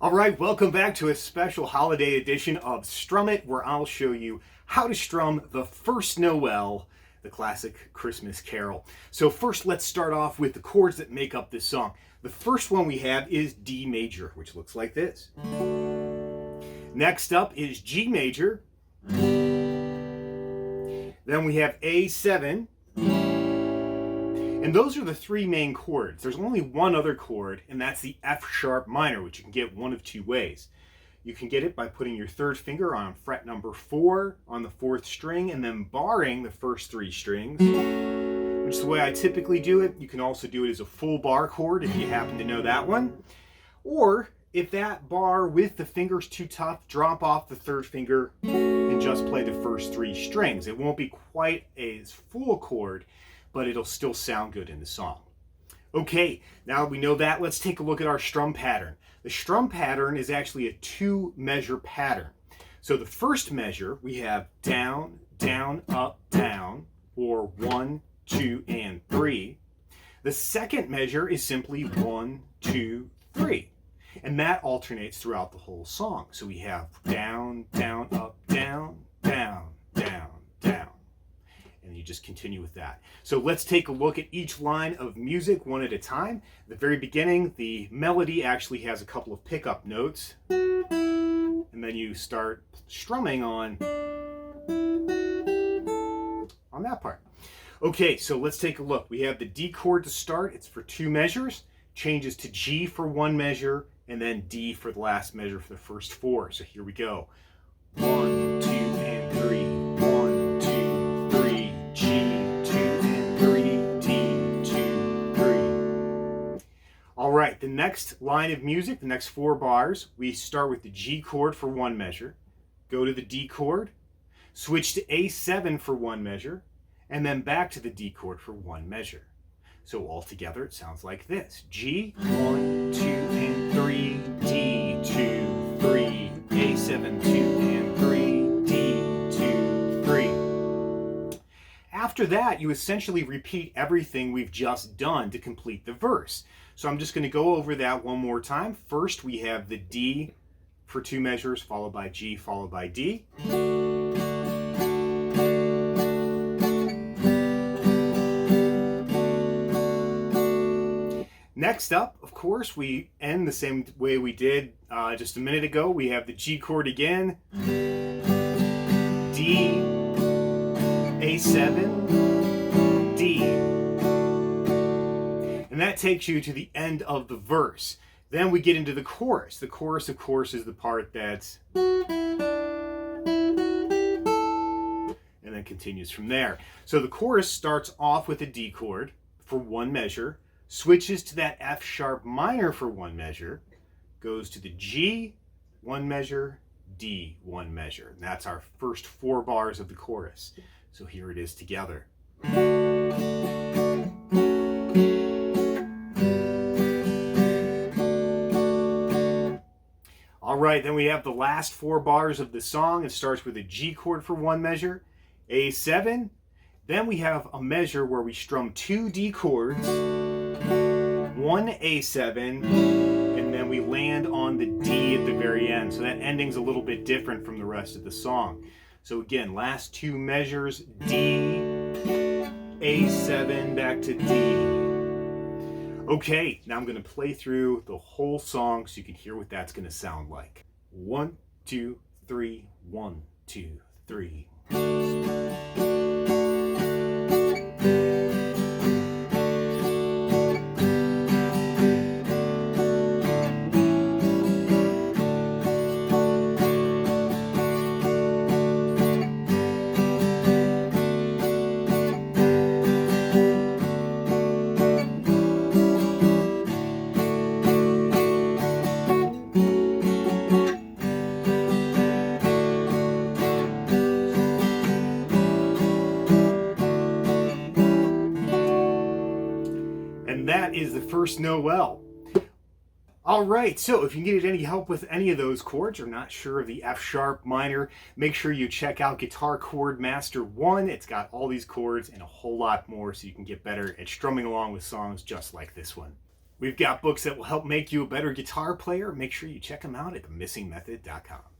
All right, welcome back to a special holiday edition of Strum It, where I'll show you how to strum the First Noel, the classic Christmas carol. So first, let's start off with the chords that make up this song. The first one we have is D major, which looks like this. Next up is G major. Then we have A7. And those are the three main chords. There's only one other chord, and that's the F sharp minor, which you can get one of two ways. You can get it by putting your third finger on fret number 4 on the 4th string and then barring the first 3 strings, which is the way I typically do it. You can also do it as a full bar chord if you happen to know that one. Or if that bar with the finger's too tough, drop off the third finger and just play the first 3 strings. It won't be quite as full a chord, but it'll still sound good in the song. Okay, now that we know that, let's take a look at our strum pattern. The strum pattern is actually a 2-measure pattern. So the first measure, we have down, down, up, down, or 1, 2, and 3. The second measure is simply 1, 2, 3. And that alternates throughout the whole song. So we have down, down, up, down, down, down, down. And you just continue with that. So let's take a look at each line of music one at a time. At the very beginning, the melody actually has a couple of pickup notes. And then you start strumming on that part. Okay, so let's take a look. We have the D chord to start. It's for 2 measures. Changes to G for 1 measure, and then D for the last measure for the first 4. So here we go. 1, 2, and 3. 1, 2, 3. G, 2 and 3, D, 2, 3. All right, the next line of music, the next 4 bars, we start with the G chord for 1 measure, go to the D chord, switch to A7 for 1 measure, and then back to the D chord for 1 measure. So all together it sounds like this. G, 1, 2 and 3, D, 2, 3, A7, 2 and 3, D, 2, 3. After that, you essentially repeat everything we've just done to complete the verse. So I'm just going to go over that one more time. First, we have the D for 2 measures, followed by G, followed by D. Next up, of course, we end the same way we did just a minute ago. We have the G chord again, D, A7, D. And that takes you to the end of the verse. Then we get into the chorus. The chorus, of course, is the part that's... and then continues from there. So the chorus starts off with a D chord for 1 measure, switches to that F sharp minor for 1 measure, goes to the G, 1 measure, D, 1 measure. And that's our first 4 bars of the chorus. So here it is together. All right, then we have the last 4 bars of the song. It starts with a G chord for 1 measure, A7. Then we have a measure where we strum 2 D chords, 1 A7, and then we land on the D at the very end. So that ending's a little bit different from the rest of the song. So again, last 2 measures, D, A7, back to D. Okay, now I'm going to play through the whole song so you can hear what that's going to sound like. 1, 2, 3, 1, 2, 3. That is the First Noel. All right, so if you needed any help with any of those chords or not sure of the F sharp minor, make sure you check out Guitar Chord Master 1. It's got all these chords and a whole lot more so you can get better at strumming along with songs just like this one. We've got books that will help make you a better guitar player. Make sure you check them out at themissingmethod.com.